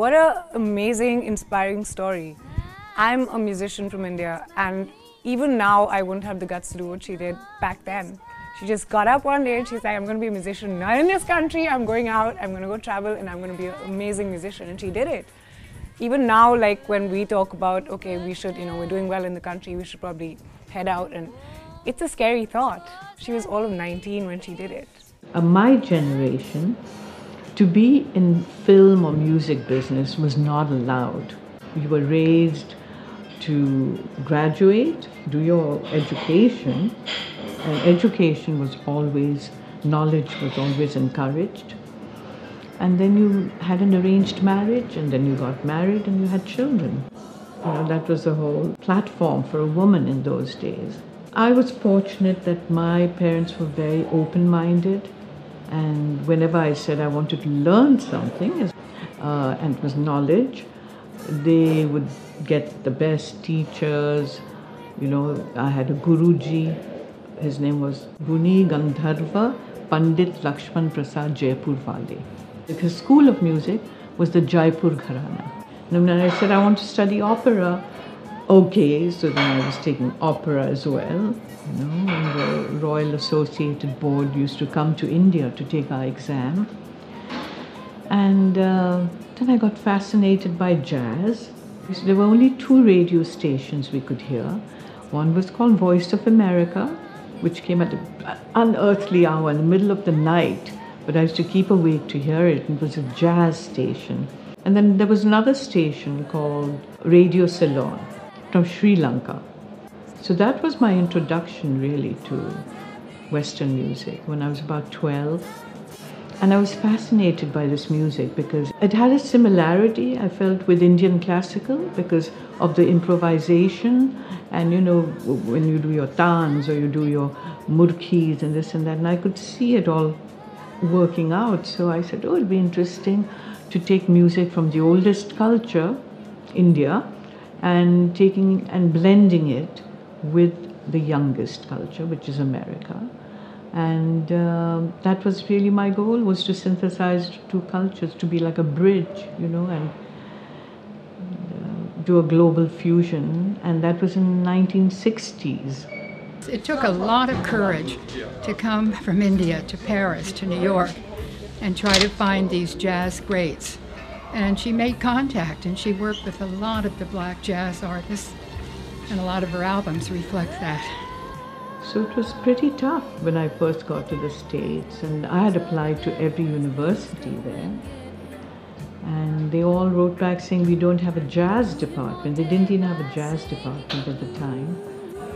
What an amazing, inspiring story. I'm a musician from India, and even now I wouldn't have the guts to do what she did back then. She just got up one day and she's like, I'm going to be a musician, not in this country, I'm going out, I'm going to go travel, and I'm going to be an amazing musician. And she did it. Even now, like when we talk about, okay, we should, we're doing well in the country, we should probably head out, and it's a scary thought. She was all of 19 when she did it. My generation, to be in film or music business was not allowed. You were raised to graduate, do your education, and education was always, knowledge was always encouraged. And then you had an arranged marriage, and then you got married and you had children. That was the whole platform for a woman in those days. I was fortunate that my parents were very open-minded, and whenever I said I wanted to learn something, and it was knowledge, they would get the best teachers. I had a Guruji, his name was Guni Gandharva Pandit Lakshman Prasad Jaipurwale. His school of music was the Jaipur Gharana. And when I said I want to study opera, okay, so then I was taking opera as well. And the Royal Associated Board used to come to India to take our exam. And then I got fascinated by jazz. So there were only 2 radio stations we could hear. One was called Voice of America, which came at an unearthly hour in the middle of the night, but I used to keep awake to hear it. It was a jazz station. And then there was another station called Radio Ceylon from Sri Lanka. So that was my introduction really to Western music when I was about 12. And I was fascinated by this music because it had a similarity, I felt, with Indian classical because of the improvisation and, when you do your tans or you do your murkhis and this and that, and I could see it all working out. So I said, it'd be interesting to take music from the oldest culture, India, and blending it with the youngest culture, which is America. And that was really my goal, was to synthesize 2 cultures, to be like a bridge, and do a global fusion. And that was in the 1960s. It took a lot of courage to come from India to Paris to New York and try to find these jazz greats. And she made contact, and she worked with a lot of the black jazz artists, and a lot of her albums reflect that. So it was pretty tough when I first got to the States, and I had applied to every university there. And they all wrote back saying, we don't have a jazz department. They didn't even have a jazz department at the time.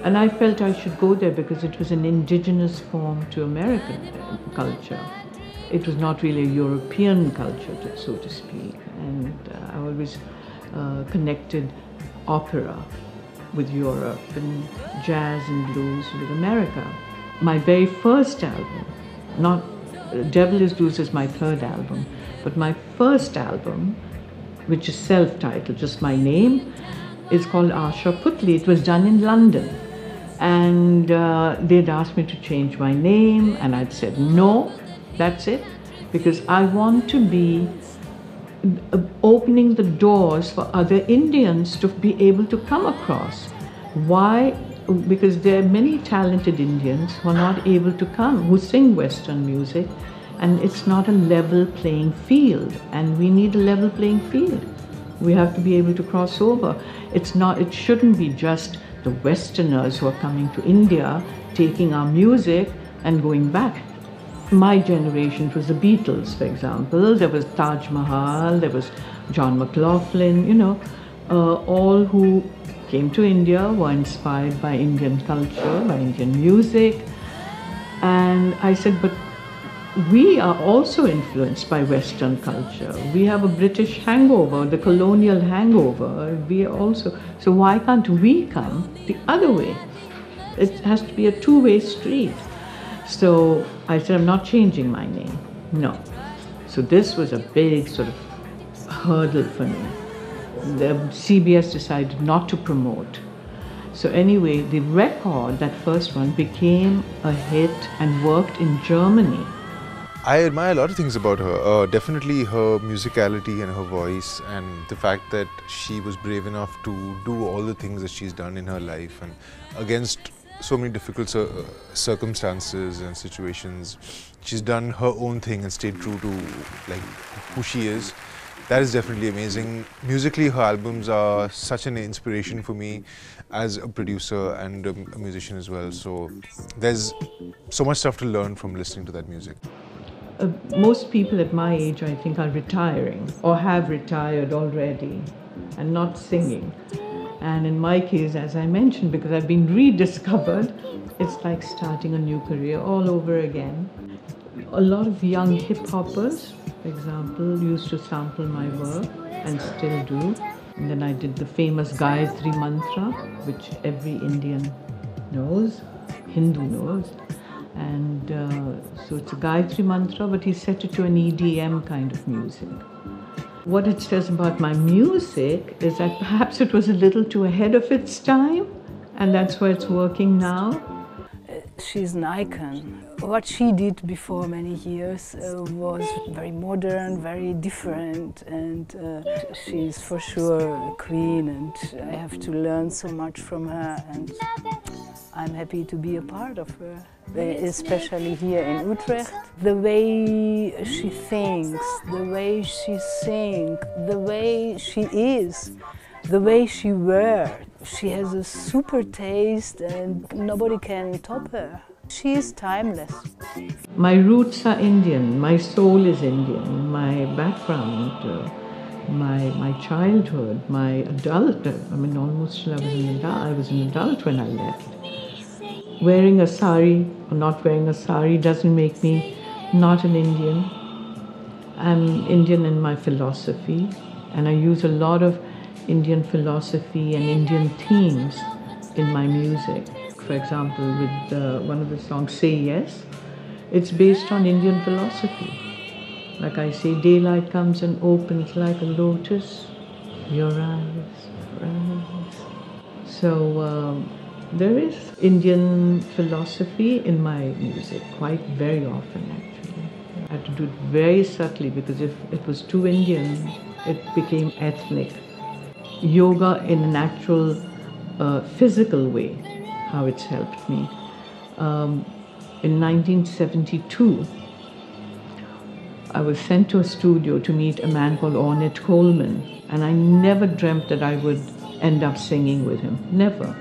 And I felt I should go there because it was an indigenous form to American culture. It was not really a European culture, so to speak. And I always connected opera with Europe and jazz and blues with America. My very first album, not Devil is Loose is my 3rd album, but my first album, which is self-titled, just my name, is called Asha Puthli. It was done in London. And they'd asked me to change my name, and I'd said, no, that's it, because I want to be opening the doors for other Indians to be able to come across. Why? Because there are many talented Indians who are not able to come, who sing Western music, and it's not a level playing field, and we need a level playing field. We have to be able to cross over. It shouldn't be just the Westerners who are coming to India, taking our music and going back. My generation was the Beatles, for example. There was Taj Mahal, there was John McLaughlin, all who came to India were inspired by Indian culture, by Indian music. And I said, but we are also influenced by Western culture. We have a British hangover, the colonial hangover. So why can't we come the other way? It has to be a 2-way street. So I said, I'm not changing my name. No. So this was a big sort of hurdle for me. The CBS decided not to promote. So anyway, the record, that first one, became a hit and worked in Germany. I admire a lot of things about her. Definitely her musicality and her voice, and the fact that she was brave enough to do all the things that she's done in her life, and against so many difficult circumstances and situations, she's done her own thing and stayed true to like who she is. That is definitely amazing. Musically, her albums are such an inspiration for me as a producer and a musician as well. So there's so much stuff to learn from listening to that music. Most people at my age, I think, are retiring or have retired already and not singing. And in my case, as I mentioned, because I've been rediscovered, it's like starting a new career all over again. A lot of young hip-hoppers, for example, used to sample my work and still do. And then I did the famous Gayatri Mantra, which every Indian knows, Hindu knows. And so it's a Gayatri Mantra, but he set it to an EDM kind of music. What it says about my music is that perhaps it was a little too ahead of its time, and that's why it's working now. She's an icon. What she did before many years was very modern, very different, and she's for sure a queen, and I have to learn so much from her, and I'm happy to be a part of her, especially here in Utrecht. The way she thinks, the way she sings, the way she is, the way she wears. She has a super taste and nobody can top her. She is timeless. My roots are Indian, my soul is Indian, my background, my childhood, my adulthood. I mean, almost till I was an adult when I left. Wearing a sari or not wearing a sari doesn't make me not an Indian. I'm Indian in my philosophy, and I use a lot of Indian philosophy and Indian themes in my music. For example, with one of the songs, Say Yes, it's based on Indian philosophy. Like I say, daylight comes and opens like a lotus, your eyes rise. So there is Indian philosophy in my music, quite very often actually. I had to do it very subtly because if it was too Indian, it became ethnic. Yoga in an actual physical way, how it's helped me. In 1972, I was sent to a studio to meet a man called Ornette Coleman, and I never dreamt that I would end up singing with him, never.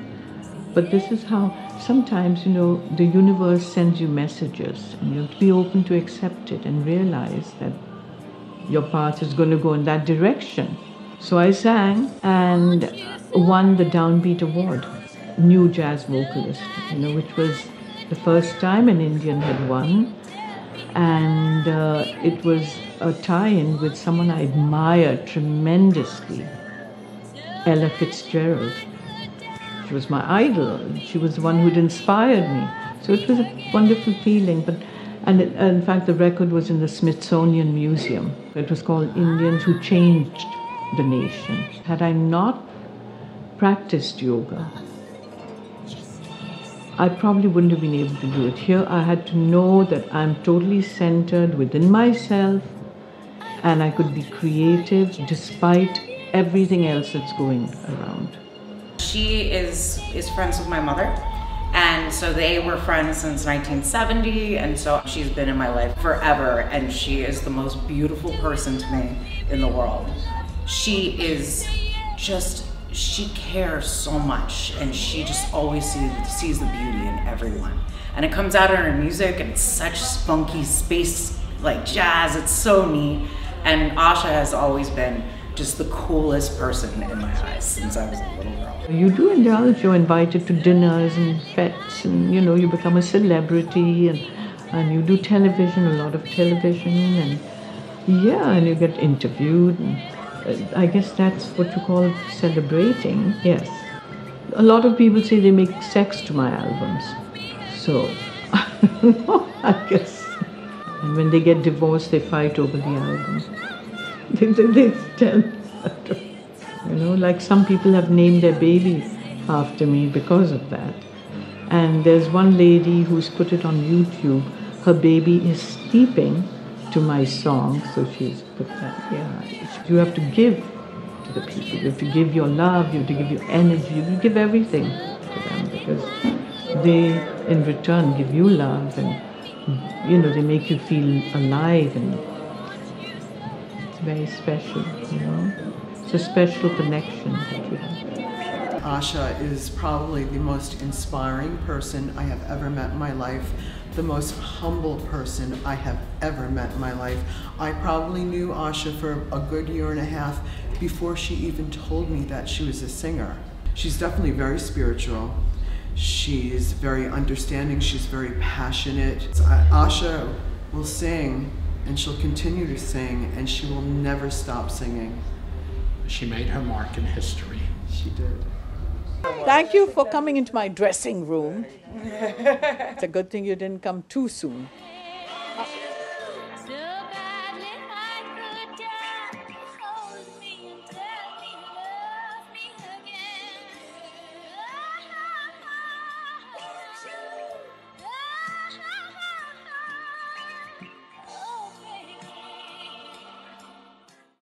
But this is how sometimes, you know, the universe sends you messages, and you have to be open to accept it and realize that your path is going to go in that direction. So I sang and won the Downbeat Award, New Jazz Vocalist, you know, which was the first time an Indian had won. And it was a tie-in with someone I admired tremendously, Ella Fitzgerald. She was my idol. She was the one who'd inspired me. So it was a wonderful feeling. And in fact, the record was in the Smithsonian Museum. It was called Indians Who Changed the Nation. Had I not practiced yoga, I probably wouldn't have been able to do it. Here I had to know that I'm totally centered within myself and I could be creative despite everything else that's going around. She is friends with my mother, and so they were friends since 1970, and so she's been in my life forever, and she is the most beautiful person to me in the world. She is just, she cares so much, and she just always sees the beauty in everyone. And it comes out in her music, and it's such funky space, like jazz, it's so neat. And Asha has always been just the coolest person in my eyes since I was a little girl. You do indulge, you're invited to dinners and fetes, and you know, you become a celebrity, and you do television, a lot of television, and yeah, and you get interviewed. And I guess that's what you call celebrating, yes. A lot of people say they make sex to my albums, so I guess. And when they get divorced, they fight over the album. They tell, you know, like some people have named their baby after me because of that. And there's one lady who's put it on YouTube. Her baby is sleeping to my song, so she's put that, yeah. You have to give to the people. You have to give your love, you have to give your energy, you have to give everything to them, because they, in return, give you love, and, you know, they make you feel alive, and it's very special, you know. It's a special connection that you have. Asha is probably the most inspiring person I have ever met in my life, the most humble person I have ever met in my life. I probably knew Asha for a good year and a half before she even told me that she was a singer. She's definitely very spiritual. She's very understanding. She's very passionate. Asha will sing, and she'll continue to sing, and she will never stop singing. She made her mark in history. She did. Thank you for coming into my dressing room. It's a good thing you didn't come too soon.